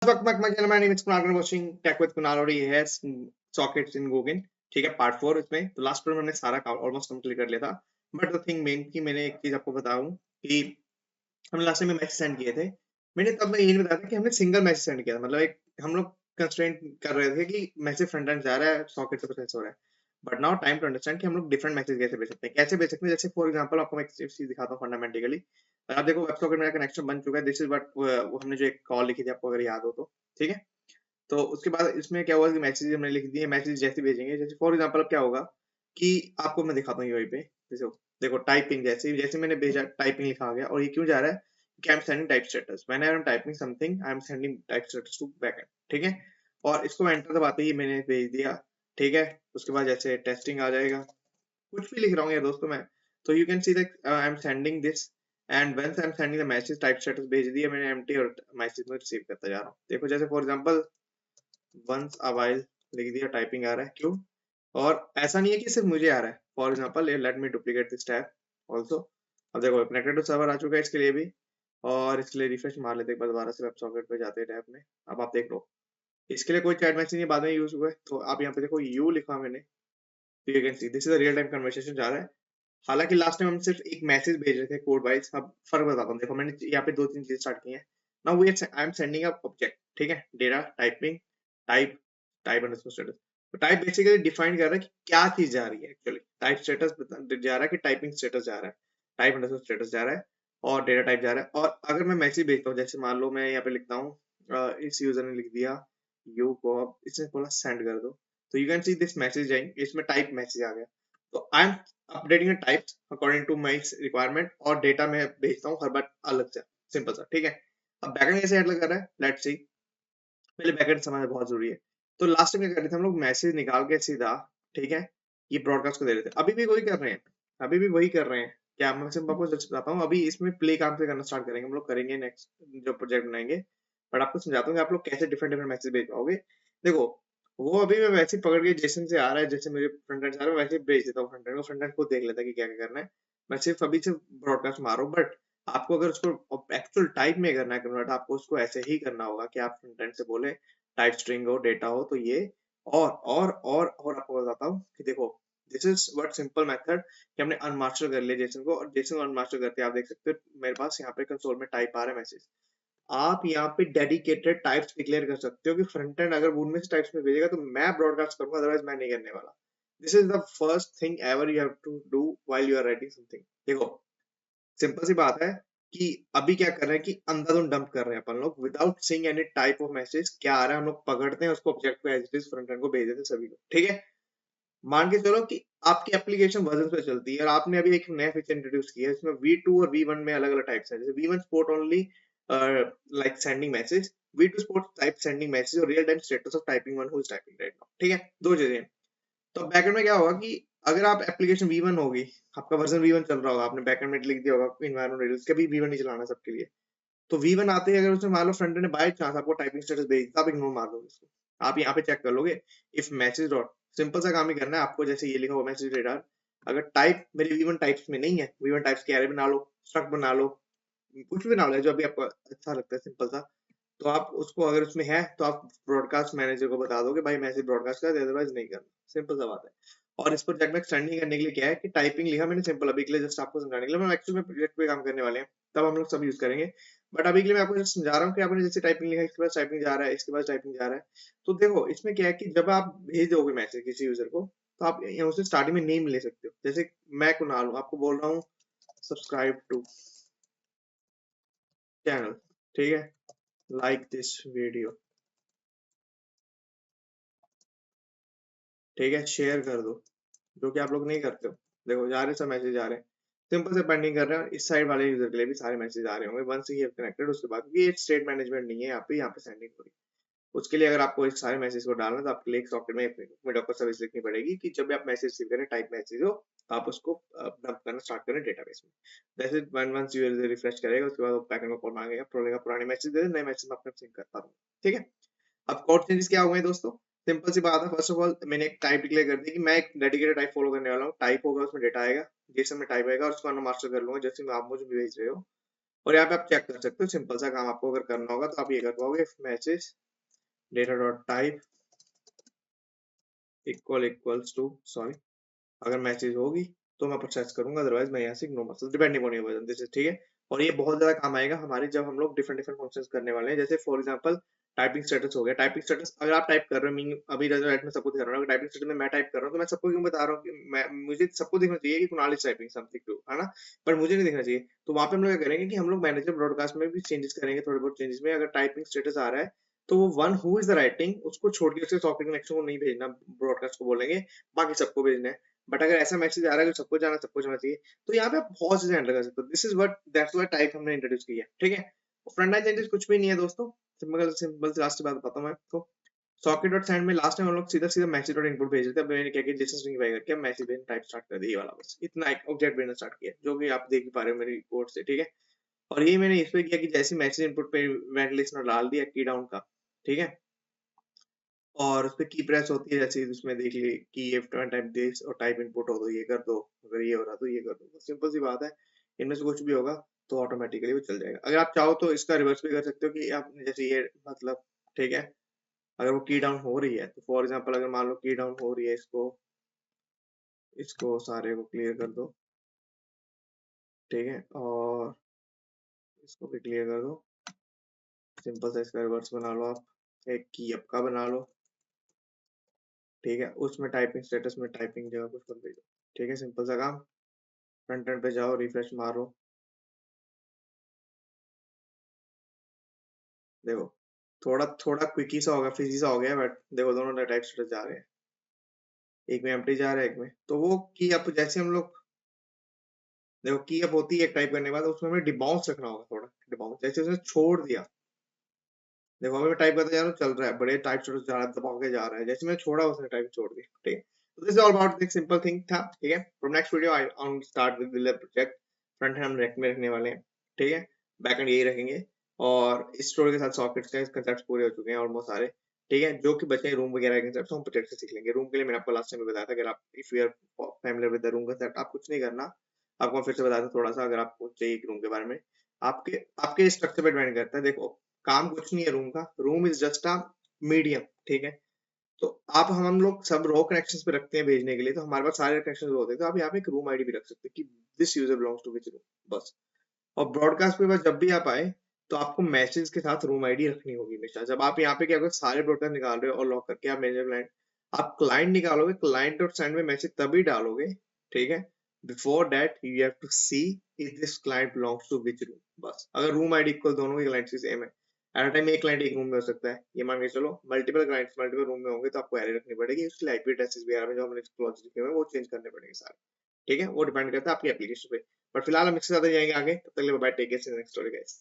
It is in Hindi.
My name is Kunal watching Tech with Kunal और ये है सॉकेट्स इन गूगल। ठीक है, पार्ट 4 इसमें। तो लास्ट पर मैंने सारा ऑलमोस्ट कंप्लीट कर लिया था। बट द थिंग मेन की मैंने एक चीज आपको बताऊं कि हम लास्ट में मैसेज सेंड किए थे। मैंने तब मैं ये नहीं बताया था कि हमने सिंगल मैसेज सेंड किया था। मतलब एक हम लोग कंस्ट्रेंट कर रहे थे कि मैसेज फ्रंट एंड जा रहा है, सॉकेट से प्रोसेस हो रहा है। But now time to understand कि हम लोग डिफरेंट मैसेज कैसे भेज सकते हैं। कैसे भेज सकते हैं, जैसे फॉर एग्जांपल आपको मैं एक चीज दिखाता हूँ फंडामेंटली। आप देखो वेब सॉकेट मेरा कनेक्शन बन चुका है। दिस इज व्हाट हमने जो एक कॉल लिखी थी, आपको अगर याद हो तो। ठीक है, तो उसके बाद इसमें क्या हुआ कि मैसेज हमने लिख दिए। मैसेज जैसे भेजेंगे, जैसे फॉर एग्जांपल अब क्या होगा कि आपको मैं दिखाता हूँ यूआई पे। जैसे देखो टाइपिंग, जैसे जैसे मैंने भेजा टाइपिंग लिखा आ गया। और ये क्यों जा रहा है कि I am sending type status, when I am typing something I am sending type status to backend. ठीक है, और इसको एंटर दबाते ही मैंने भेज दिया। ठीक है, उसके बाद जैसे टेस्टिंग आ जाएगा, कुछ भी लिख रहा हूँ यार दोस्तों मैं। तो you can see that I am sending this and when I am sending the message type status भेज दिया मैंने एम्प्टी, और मैसेज में रिसीव करता जा रहा हूँ। देखो जैसे for example once a while लिख दिया, टाइपिंग आ रहा है। क्यों? और ऐसा नहीं है कि सिर्फ मुझे आ रहा है। For example let me duplicate this tab also. अब देखो कनेक्टेड टू सर्वर आ चुका है इसके लिए भी। और इसके लिए रिफ्रेश मार लेते हैं एक बार दोबारा से, वेब सॉकेट पे जाते हैं टैब में। अब आप देख लो, इसके लिए कोई चैट मैसेज नहीं बाद में यूज हुआ है। तो आप यहाँ पे देखो यू लिखा मैंने, तो you can see this is a real time conversation जा रहा है। हालांकि लास्ट टाइम हम सिर्फ एक मैसेज भेज रहे थे कोड वाइज। अब फर्क बताता हूँ, देखो मैंने यहाँ पे दो तीन चीजें स्टार्ट की हैं। Now we I am sending a object. ठीक है, data typing type type underscore status. तो टाइप बेसिकली डिफाइन कर रहा है कि क्या चीज जा रही है। एक्चुअली टाइप स्टेटस जा रहा है कि टाइपिंग स्टेटस जा रहा है, टाइप अंडरस्कोर स्टेटस जा रहा है, और डेटा टाइप जा रहा है। और अगर मैं मैसेज भेजता हूँ, जैसे मान लो मैं यहाँ पे लिखता हूँ इस यूजर ने लिख दिया यू को, अब इसने बोला सेंड कर दो। तो you can see this message जाएंगे, इसमें टाइप मैसेज आ गया। तो I am updating types according to my requirement, और डेटा मैं भेजता हूँ हर बार अलग से। सिंपल सा, ठीक है। अब बैकएंड कैसे हैंडल कर रहा है, लेट्स सी। पहले बैकएंड समझना बहुत जरूरी है। तो लास्ट में क्या कर रहे थे हम लोग, मैसेज निकाल के सीधा, ठीक है, ये ब्रॉडकास्ट को दे रहे थे। अभी भी वही कर रहे हैं, अभी भी वही कर रहे हैं। क्या मैं सिर्फ आपको जस्ट बताता हूँ, अभी इसमें प्ले काम से करना स्टार्ट करेंगे हम लोग, करेंगे नेक्स्ट जो प्रोजेक्ट बनाएंगे। बट आपको समझाता हूँ कि आप लोग कैसे डिफरेंट डिफरेंट मैसेज भेज पाओगे। देखो वो अभी मैं वैसे ही पकड़ के जेसन से आ रहा है, जैसे मेरे फ्रंट एंड आ रहा है वैसे ही भेज देता हूँ फ्रंट एंड को। फ्रंट एंड को देख लेता है कि क्या क्या करना है। मैं सिर्फ अभी से ब्रॉडकास्ट मारो। बट आपको अगर उसको एक्चुअल टाइप में करना है कन्वर्ट, आपको उसको ऐसे ही करना होगा कि आप फ्रंट एंड से बोले टाइप स्ट्रिंग हो, डेटा हो, तो ये। और आपको बताता हूँ कि देखो this is what simple method कि हमने अनमास्टर कर लिया जेसन को। और जेसन को अनमास्टर करते आप देख सकते हो मेरे पास यहाँ पे कंसोल में टाइप आ रहा है मैसेज। आप यहाँ पे डेडिकेटेड टाइप्स डिक्लेयर कर सकते हो कि फ्रंट एंड अगर उनमें से टाइप्स में भेजेगा तो मैं ब्रॉडकास्ट करूंगा, अदरवाइज मैं नहीं करने वाला। This is the first thing ever you have to do while you are writing something. देखो सिंपल सी बात है कि अभी क्या कर रहे हैं कि अंधाधुंध डंप कर रहे हैं अपन लोग without seeing any type of message. क्या आ रहा है हम लोग पकड़ते हैं उसको, ऑब्जेक्ट को as it is front end को भेज देते हैं सभी को। ठीक है, मान के चलो कि आपकी एप्लीकेशन वर्जन पे चलती है और आपने अभी एक नया फीचर इंट्रोड्यूस किया है। इसमें V2 और V1 में अलग अलग टाइप्स है। जैसे V1 support only like sending message, V2 support type sending message, और real time status of typing one who is typing right now. ठीक है, दो चीजें हैं। तो बैकएंड में क्या होगा कि अगर आप एप्लीकेशन V1 होगी, आपका वर्जन V1 चल रहा होगा, आपने बैकएंड में लिख दिया होगा इन्वायरमेंट वेरिएबल्स, कभी V1 नहीं चलाना सबके लिए। तो V1 आते ही अगर उसमें मान लो फ्रंट एंड बाय चांस आपको टाइपिंग स्टेटस भेज दिया, आप इग्नोर मार दोगे इसको। आप यहाँ पे चेक कर लोगे इफ मैसेज डॉट, सिंपल सा काम ही करना है आपको। जैसे ये लिखा हुआ मैसेज रेडार, अगर टाइप मेरे V1 टाइप्स में नहीं है, V1 टाइप्स के एरे बना लो, स्ट्रक्ट बना लो, कुछ भी बना लो जो अभी आपको अच्छा लगता है सिंपल सा। तो आप उसको अगर उसमें है तो आप ब्रॉडकास्ट मैनेजर को बता दोगे भाई मैसेज ब्रॉडकास्ट कर, अदरवाइज नहीं करना। सिंपल सा बात है। और इस प्रोजेक्ट में एक्सटेंडिंग करने के लिए क्या है कि टाइपिंग लिखा मैंने सिंपल अभी के लिए जस्ट आपको समझाने के लिए। मैं एक्चुअली में प्रोजेक्ट पे काम करने वाले हैं, तब हम लोग सब यूज करेंगे। बट अभी के लिए मैं आपको जस्ट समझा रहा हूँ कि आपने जैसे टाइपिंग लिखा, इसके बाद टाइपिंग जा रहा है, इसके बाद टाइपिंग जा रहा है। तो देखो इसमें क्या है कि जब आप भेज दोगे मैसेज किसी यूजर को, तो आप यहाँ से स्टार्टिंग में नेम ले सकते हो। जैसे मैं कुणाल हूँ, आपको बोल रहा हूँ सब्सक्राइब टू चैनल, ठीक है, लाइक दिस वीडियो, ठीक है, शेयर कर दो, जो कि आप लोग नहीं करते हो। देखो जा रहे सब मैसेज आ रहे हैं, सिंपल से पेंडिंग कर रहे हैं। इस साइड वाले यूजर के लिए भी सारे मैसेज आ रहे होंगे वंस ही कनेक्टेड। उसके बाद ये स्टेट मैनेजमेंट नहीं है यहाँ पे सेंडिंग हो रही है। उसके लिए अगर आपको इस सारे मैसेज को डालना है तो आपके लिए एक सॉकेट में डॉकर सर्विस लिखनी पड़ेगी कि जब भी आप मैसेज रिसीव करें, टाइप मैसेज हो, तो आप उसको डंप करना स्टार्ट करें डेटाबेस में। जैसे वंस यूजर रिफ्रेश करेगा उसके बाद बैकएंड को कॉल मांगेगा, पुराने मैसेज दे दे, नए मैसेज में अपने सिंक करता हूँ। ठीक है, अब कोड चेंजेस क्या हुए हैं दोस्तों, सिंपल सी बात है। फर्स्ट ऑफ ऑल मैंने एक टाइप डिक्लेयर कर दी कि मैं एक डेडिकेटेड टाइप फॉलो करने वाला हूँ। टाइप होगा उसमें डेटा आएगा, जेसन में टाइप आएगा और उसको मास्टर कर लूंगा जैसे आप मुझे भेज रहे हो। और यहाँ पे आप चेक कर सकते हो, सिंपल सा काम आपको अगर करना होगा तो आप ये कर पाओगे, message data dot type equals to, sorry, अगर मैसेज होगी तो मैं प्रोसेस करूंगा, अदरवाइज मैं यहाँ से इग्नोर, मतलब depending on your version, this is, ठीक है। और ये बहुत ज्यादा काम आएगा हमारे जब हम लोग डिफरेंट डिफरेंट फंक्शंस करने वाले हैं, जैसे फॉर एग्जांपल टाइपिंग स्टेटस हो गया। टाइपिंग स्टेटस अगर आप टाइप कर रहे हो, अभी राइट में सबको दिखा रहा हूँ, टाइपिंग स्टेटस में मैं टाइप कर रहा हूँ, तो मैं सबको क्यों बता रहा हूँ कि मुझे सबको दिखना चाहिए कि Kunal is typing something too, है ना, पर मुझे नहीं दिखना चाहिए। तो वहां पे हम लोग क्या करेंगे कि हम लोग मैनेजर ब्रॉडकास्ट में भी चेंजेस करेंगे, थोड़े बहुत चेंजेस में। अगर टाइपिंग स्टेटस आ रहा है तो वो one who is the writing उसको छोड़ के उसके सॉकेट कनेक्शन को नहीं भेजना, ब्रॉडकास्ट को बोलेंगे, बाकी सबको भेजना है। बट अगर ऐसा मैसेज आ रहा है कि सबको जाना, सबको जाना चाहिए, तो यहाँ पे आप बहुत चीजें हैंडल कर सकते हो। This is what, that's why type हमने इंट्रोड्यूस किया है, ठीक है। फ्रंट एंड चेंजेस कुछ भी नहीं है दोस्तों, सिंपल सिंपल लास्ट बात बताता हूँ मैं आपको। सॉकेट डॉट सेंड में लास्ट टाइम हम लोग सीधा सीधा मैसेज डॉट इनपुट भेज देते हैं, अब मैंने क्या किया, जैसे स्ट्रिंग बाय करके मैसेज भेजना टाइप स्टार्ट कर दिया, ये वाला बस इतना एक ऑब्जेक्ट भेजना स्टार्ट किया, जो कि आप देख ही पा रहे हो मेरी कोड से, ठीक है। और ये मैंने इस पे किया कि जैसे मैसेज इनपुट पे इवेंट लिस्टनर डाल दिया की डाउन का, ठीक है। और उसपे की प्रेस होती है, जैसे उसमें देख ली कि इफ टाइप दिस और टाइप इनपुट हो तो ये कर दो, अगर ये हो रहा तो ये कर दो, सिंपल सी बात है। इनमें से कुछ भी होगा तो ऑटोमेटिकली वो चल जाएगा। अगर आप चाहो तो इसका रिवर्स भी कर सकते हो कि आप जैसे ये, मतलब, ठीक है, अगर वो की डाउन हो रही है तो फॉर एग्जांपल अगर मान लो की डाउन हो रही है, इसको इसको सारे को क्लियर कर दो, ठीक है, और इसको भी क्लियर कर दो, सिंपल सा इसका रिवर्स बना लो आप, एक की अप का बना लो, ठीक है, उसमें टाइपिंग स्टेटस में टाइपिंग जगह कुछ कर दो, ठीक है, सिंपल सा काम। फ्रंट एंड पे जाओ, रिफ्रेश मारो, देखो थोड़ा थोड़ा क्विकी सा हो गया, फिजी सा हो गया, बट देखो दोनों टाइप स्टेटस जा रहे हैं, एक में एम्प्टी जा रहा है, एक में तो वो की अप, जैसे हम लोग देखो की अप होती है एक टाइप करने के बाद, उसमें हमें डिबाउंस रखना होगा, थोड़ा डिबाउंस, जैसे उसने छोड़ दिया, देखो अभी मैं टाइप करते जा रहा हूँ, चल रहा है, बड़े टाइप स्टेटस जा रहा है, दबा के जा रहा है, जैसे मैंने छोड़ा उसने टाइप छोड़ दी, ठीक है। तो this is all about this simple thing था, ठीक है। From next video I on start with builder project, front end हम रैक में रखने वाले हैं, ठीक है, बैक एंड यही रखेंगे। और इस स्टोरी के साथ सॉकेट्स के कंसेप्ट पूरे हो चुके हैं ऑलमोस्ट सारे, ठीक है। जो कि बचे रूम वगैरह के कंसेप्ट हम प्रोजेक्ट से सीख लेंगे। रूम के लिए मैंने आपको लास्ट टाइम बताया था, अगर आप if you are familiar with the room concept, आप कुछ नहीं करना, आपको फिर से बताया था थोड़ा सा, अगर आपको चाहिए रूम के बारे में, आपके आपके स्ट्रक्चर पे डिपेंड करता है। देखो काम कुछ नहीं है रूम का, room is just a medium, ठीक है। तो आप हम लोग सब रो कनेक्शंस पे रखते हैं भेजने के लिए, तो हमारे पास सारे कनेक्शंस होते हैं, तो आप यहाँ पे एक रूम आईडी भी रख सकते हैं कि this user belongs to which room, बस। और ब्रॉडकास्ट पे बस जब भी आप आए तो आपको मैसेज के साथ रूम आईडी रखनी होगी हमेशा। जब आप यहाँ पे क्या करोगे, सारे ब्रॉडकास्ट निकाल रहे हो और लॉक करके आप मैनेजर क्लाइंट, आप क्लाइंट निकालोगे, क्लाइंट डॉट सेंड में मैसेज तभी डालोगे, ठीक है, before that you have to see if this client belongs to which room, बस। अगर रूम आईडी इक्वल दोनों के क्लाइंट की सेम है, एट अ टाइम एक क्लाइंट एक रूम में हो सकता है, ये मान के चलो मल्टीपल क्लाइंट्स मल्टीपल रूम में होंगे, तो आपको एरर रखनी पड़ेगी, उसके आईपी एड्रेसेस भी में जो हमने क्लॉज लिखे हुए हैं वो चेंज करने पड़ेंगे सारे, ठीक है। वो डिपेंड करता है आपकी एप्लीकेशन पे। बट फिलहाल हम इससे ज्यादा जाएंगे आगे, तब तक के लिए bye, take care, see you next story guys.